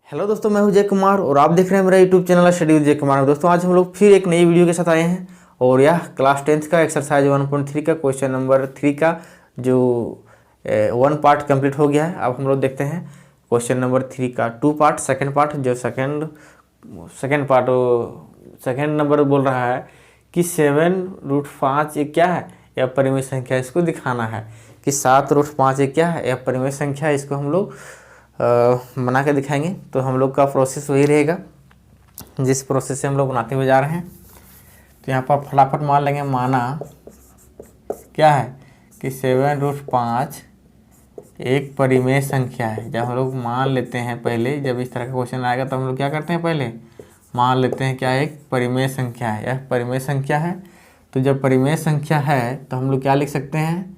Hello दोस्तों, मैं हूं जय कुमार और आप देख रहे हैं मेरा यूट्यूब चैनल स्टडी विद जय कुमार। दोस्तों आज हम लोग फिर एक नई वीडियो के साथ आए हैं और यह क्लास 10th का एक्सरसाइज 1.3 का क्वेश्चन नंबर 3 का जो 1 पार्ट कंप्लीट हो गया है। अब हम लोग देखते हैं क्वेश्चन नंबर 3 का 2 पार्ट, सेकेंड पार्ट। जो सेकेंड नंबर बोल रहा है कि 7√5 एक क्या है, यह परिमेय संख्या। इसको दिखाना है कि 7√5 एक क्या है, यह परिमेय संख्या। इसको हम लोग बना के दिखाएंगे। तो हम लोग का प्रोसेस वही रहेगा जिस प्रोसेस से हम लोग बनाते हुए जा रहे हैं। तो यहाँ पर फटाफट मान लेंगे, माना क्या है कि 7√5 एक परिमेय संख्या है। जब हम लोग मान लेते हैं, पहले जब इस तरह का क्वेश्चन आएगा तो हम लोग क्या करते हैं, पहले मान लेते हैं क्या एक परिमेय संख्या है। यह परिमेय संख्या है। तो जब परिमेय संख्या है तो हम लोग क्या लिख सकते हैं,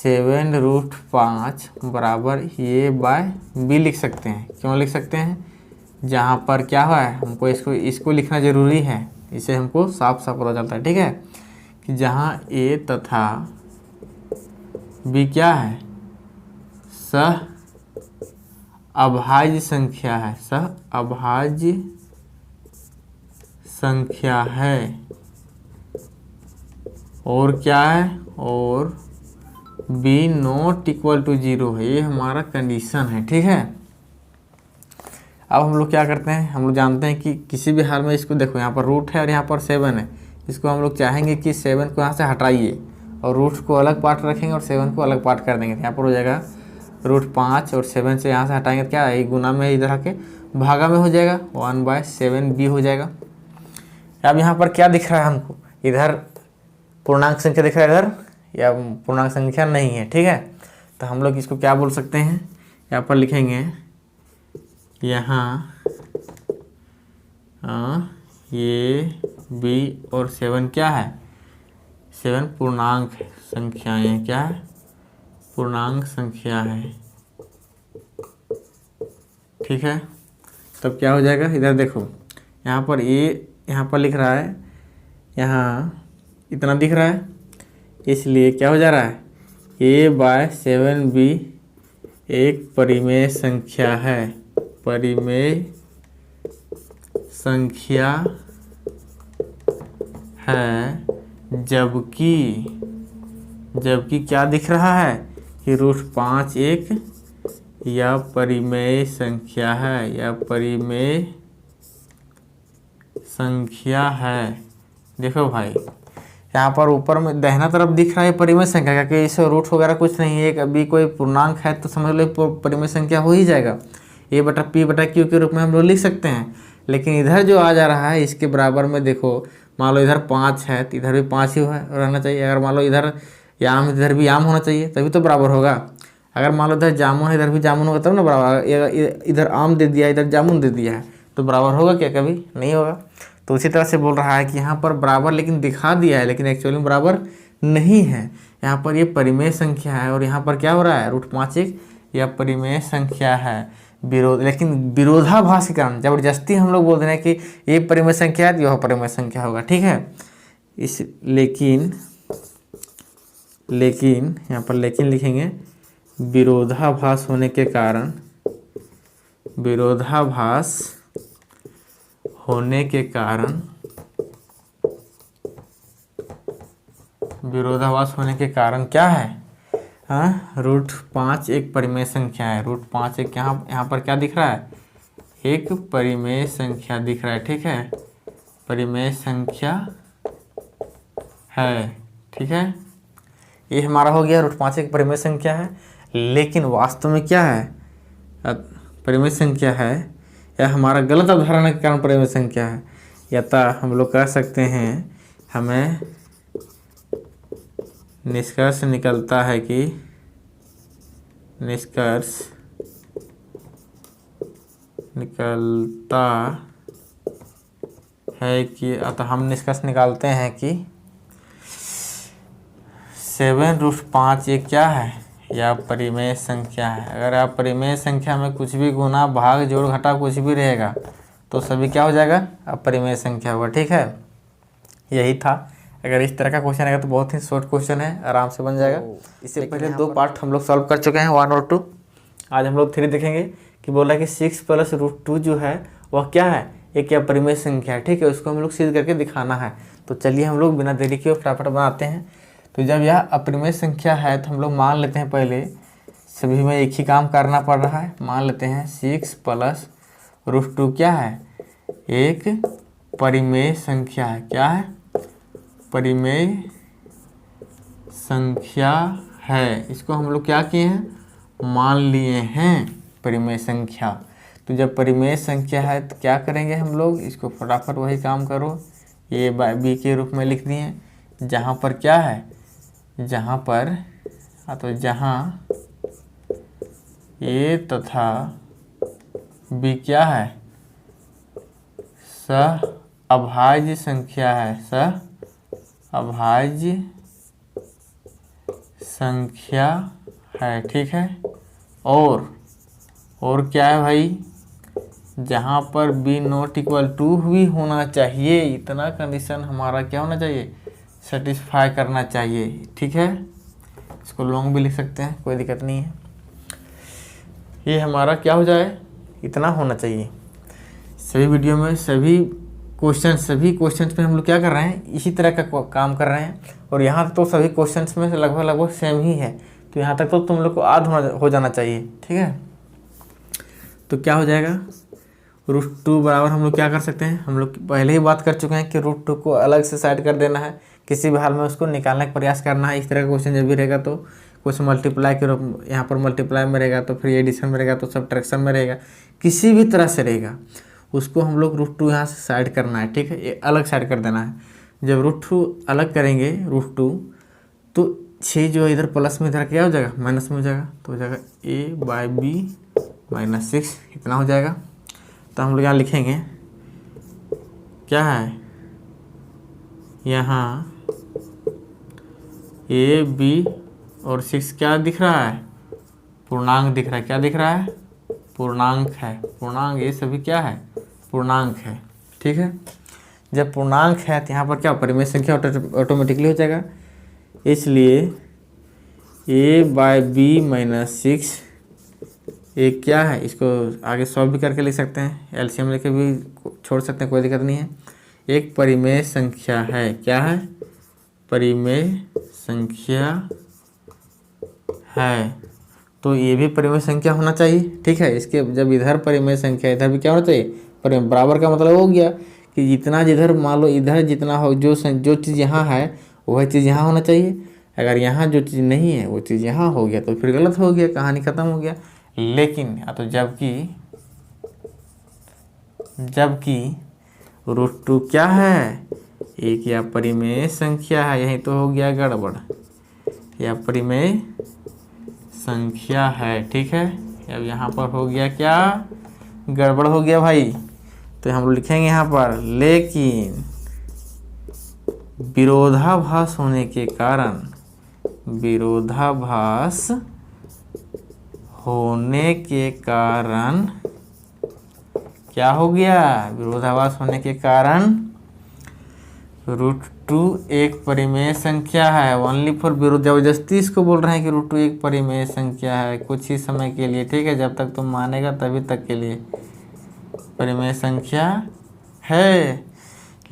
7√5 बराबर ए बाय बी लिख सकते हैं। क्यों लिख सकते हैं, जहाँ पर क्या हुआ है हमको इसको लिखना ज़रूरी है। इसे हमको साफ साफ पता चलता है, ठीक है, कि जहाँ ए तथा बी क्या है, सह अभाज्य संख्या है, सह अभाज्य संख्या है। और क्या है, और बी नॉट इक्वल टू 0 है। ये हमारा कंडीशन है, ठीक है। अब हम लोग क्या करते हैं, हम लोग जानते हैं कि किसी भी हाल में इसको देखो, यहाँ पर रूट है और यहाँ पर 7 है। इसको हम लोग चाहेंगे कि 7 को यहाँ से हटाइए और रूट को अलग पार्ट रखेंगे और 7 को अलग पार्ट कर देंगे। यहाँ पर हो जाएगा √5 और 7 से यहाँ से हटाएंगे क्या है, गुना में इधर आके भागा में हो जाएगा 1/7b हो जाएगा। अब यहाँ पर क्या दिख रहा है हमको, इधर पूर्णांक संख्या दिख रहा है, इधर या पूर्णांक संख्या नहीं है, ठीक है। तो हम लोग इसको क्या बोल सकते हैं, यहाँ पर लिखेंगे, यहाँ ये बी और 7 क्या है, 7 पूर्णांक संख्याएं, क्या है, पूर्णांक संख्या है, ठीक है। तब क्या हो जाएगा, इधर देखो, यहाँ पर ये यहाँ पर लिख रहा है, यहाँ इतना दिख रहा है, इसलिए क्या हो जा रहा है, a/7b एक परिमेय संख्या है, परिमेय संख्या है। जबकि क्या दिख रहा है कि √5 एक या परिमेय संख्या है, या परिमेय संख्या है। देखो भाई, यहाँ पर ऊपर में दाहिना तरफ दिख रहा है परिमेय संख्या, क्योंकि इसे रूट वगैरह कुछ नहीं है। अभी कोई पूर्णांक है तो समझ लो परिमेय संख्या हो ही जाएगा। a/p/q के रूप में हम लोग लिख सकते हैं। लेकिन इधर जो आ जा रहा है इसके बराबर में देखो, मान लो इधर 5 है तो इधर भी 5 ही रहना चाहिए। अगर मान लो इधर याम है तो इधर भी याम होना चाहिए, तभी तो बराबर होगा। अगर मान लो इधर जामुन है इधर भी जामुन होगा तब ना बराबर। इधर आम दे दिया, इधर जामुन दे दिया है, तो बराबर होगा क्या, कभी नहीं होगा। तो उसी तरह से बोल रहा है कि यहाँ पर बराबर लेकिन दिखा दिया है, लेकिन एक्चुअली में बराबर नहीं है। यहाँ पर ये परिमेय संख्या है और यहाँ पर क्या हो रहा है, √5 एक या परिमेय संख्या है। लेकिन विरोधाभास के कारण जबरदस्ती हम लोग बोल रहे हैं कि ये परिमेय संख्या है तो यह परिमेय संख्या होगा, ठीक है। लेकिन यहाँ पर लेकिन लिखेंगे, विरोधाभास होने के कारण, विरोधाभास होने के कारण क्या है, √5 एक परिमेय संख्या है। √5 एक यहाँ पर क्या दिख रहा है, एक परिमेय संख्या दिख रहा है, ठीक है, परिमेय संख्या है, ठीक है। ये हमारा हो गया, √5 एक परिमेय संख्या है। लेकिन वास्तव में क्या है, परिमेय संख्या है या हमारा गलत अवधारणा के कारण परिमेय संख्या है। या तो हम लोग कह सकते हैं, हमें निष्कर्ष निकलता है कि अतः हम निष्कर्ष निकालते हैं कि 7√5 ये क्या है, या परिमेय संख्या है। अगर आप परिमेय संख्या में कुछ भी गुना भाग जोड़ घटा कुछ भी रहेगा तो सभी क्या हो जाएगा, अब परिमेय संख्या होगा, ठीक है। यही था। अगर इस तरह का क्वेश्चन आएगा तो बहुत ही शॉर्ट क्वेश्चन है, आराम से बन जाएगा। इससे पहले 2 पार्ट हम लोग सॉल्व कर चुके हैं, 1 और 2। आज हम लोग 3 देखेंगे कि बोला कि 6 प्लस रूट 2 जो है वह क्या है, एक अपरिमेय संख्या है। ठीक है, उसको हम लोग सिद्ध करके दिखाना है। तो चलिए हम लोग बिना देरी के फटाफट बनाते हैं। तो जब यह अपरिमेय संख्या है तो हम लोग मान लेते हैं, पहले सभी में एक ही काम करना पड़ रहा है। मान लेते हैं 6 प्लस रूट 2 क्या है, एक परिमेय संख्या है। क्या है, परिमेय संख्या है। इसको हम लोग क्या किए हैं, मान लिए हैं परिमेय संख्या। तो जब परिमेय संख्या है तो क्या करेंगे हम लोग, इसको फटाफट वही काम करो, ए बाय बी के रूप में लिख दिए। जहाँ पर क्या है, जहाँ पर तो जहाँ ए तथा बी क्या है, सह-अभाज्य संख्या है, सह-अभाज्य संख्या है। ठीक है, और क्या है भाई, जहाँ पर b नॉट इक्वल टू भी होना चाहिए, इतना कंडीशन हमारा क्या होना चाहिए, सेटिस्फाई करना चाहिए। ठीक है, इसको लॉन्ग भी लिख सकते हैं, कोई दिक्कत नहीं है। ये हमारा क्या हो जाए, इतना होना चाहिए। सभी वीडियो में सभी क्वेश्चंस में हम लोग क्या कर रहे हैं, इसी तरह का काम कर रहे हैं। और यहाँ तो सभी क्वेश्चंस में से लगभग सेम ही है। तो यहाँ तक तो तुम लोग को याद हो जाना चाहिए। ठीक है, तो क्या हो जाएगा, रूट 2 बराबर हम लोग क्या कर सकते हैं, हम लोग पहले ही बात कर चुके हैं कि रूट 2 को अलग से साइड कर देना है, किसी भी हाल में उसको निकालने का प्रयास करना है। इस तरह का क्वेश्चन जब भी रहेगा तो कुछ मल्टीप्लाई के रूप, यहाँ पर मल्टीप्लाई में रहेगा तो फिर एडिशन में रहेगा तो सब्ट्रैक्शन में रहेगा, किसी भी तरह से रहेगा, उसको हम लोग रूट 2 यहाँ से साइड करना है। ठीक है, ये अलग साइड कर देना है। जब रूट 2 अलग करेंगे रूट 2, तो 6 जो इधर प्लस में इधर क्या हो जाएगा, माइनस में हो जाएगा। तो हो जाएगा ए बाय बी माइनस 6, इतना हो जाएगा। तो हम लोग यहाँ लिखेंगे क्या है, यहाँ ए बी और 6 क्या दिख रहा है, पूर्णांक दिख रहा है। क्या दिख रहा है, पूर्णांक है। पूर्णांक ये सभी क्या है, पूर्णांक है। ठीक है, जब पूर्णांक है तो यहाँ पर क्या परिमेय संख्या ऑटोमेटिकली हो जाएगा। इसलिए ए बाय बी माइनस 6 एक क्या है, इसको आगे सॉल्व भी करके लिख सकते हैं, एलसीएम लेके भी छोड़ सकते हैं, कोई दिक्कत नहीं है। एक परिमेय संख्या है। क्या है, परिमेय संख्या है। तो ये भी परिमेय संख्या होना चाहिए। ठीक है, इसके जब इधर परिमेय संख्या इधर भी क्या होना चाहिए, परिमेय। बराबर का मतलब हो गया कि जितना जिधर मान लो इधर जितना हो, जो चीज़ यहाँ है वह चीज़ यहाँ होना चाहिए। अगर यहाँ जो चीज़ नहीं है वो चीज़ यहाँ हो गया तो फिर गलत हो गया, कहानी ख़त्म हो गया। लेकिन तो जबकि रूट 2 क्या है, एक या परिमेय संख्या है, यही तो हो गया गड़बड़, या परिमेय संख्या है। ठीक है, अब यहाँ पर हो गया क्या, गड़बड़ हो गया भाई। तो हम लोग लिखेंगे यहाँ पर, लेकिन विरोधाभास होने के कारण, विरोधाभास होने के कारण क्या हो गया, विरोधाभास होने के कारण रूट 2 एक परिमेय संख्या है। ओनली फॉर विरोध, जबरदस्ती इसको बोल रहे हैं कि रूट 2 एक परिमेय संख्या है कुछ ही समय के लिए। ठीक है, जब तक तुम मानेगा तभी तक के लिए परिमेय संख्या है।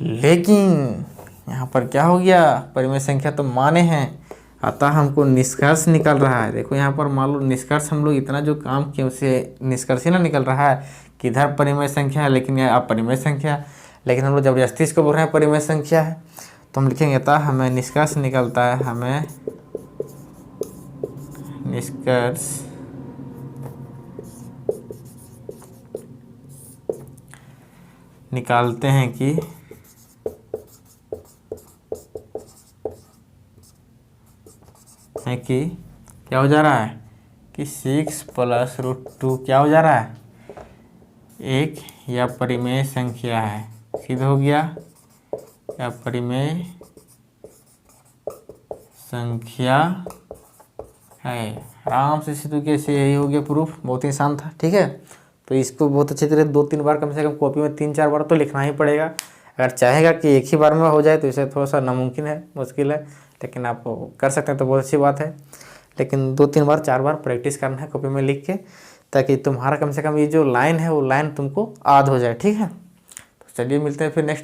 लेकिन यहाँ पर क्या हो गया, परिमेय संख्या तो माने हैं, अतः हमको निष्कर्ष निकल रहा है। देखो यहाँ पर मान लो निष्कर्ष, हम लोग इतना जो काम किए उसे निष्कर्ष ही ना निकल रहा है कि इधर परिमेय संख्या है लेकिन यह अपरिमेय संख्या। लेकिन हम लोग जबरदस्ती इसको बोल रहे हैं परिमेय संख्या है, तो हम लिखेंगे अतः हमें निष्कर्ष निकलता है, हमें निष्कर्ष निकालते हैं कि क्या हो जा रहा है कि 6 प्लस रूट 2 क्या हो जा रहा है, एक या परिमेय संख्या है। सिद्ध हो गया, या परिमेय संख्या है। आराम से सिद्ध कैसे, यही हो गया प्रूफ, बहुत ही आसान था। ठीक है, तो इसको बहुत अच्छी तरह 2-3 बार कम से कम कॉपी में 3-4 बार तो लिखना ही पड़ेगा। अगर चाहेगा कि एक ही बार में हो जाए तो इसे थोड़ा सा नामुमकिन है, मुश्किल है, लेकिन आप कर सकते हैं तो बहुत अच्छी बात है। लेकिन 2-3 बार 4 बार प्रैक्टिस करना है कॉपी में लिख के, ताकि तुम्हारा कम से कम ये जो लाइन है वो लाइन तुमको याद हो जाए। ठीक है, तो चलिए मिलते हैं फिर नेक्स्ट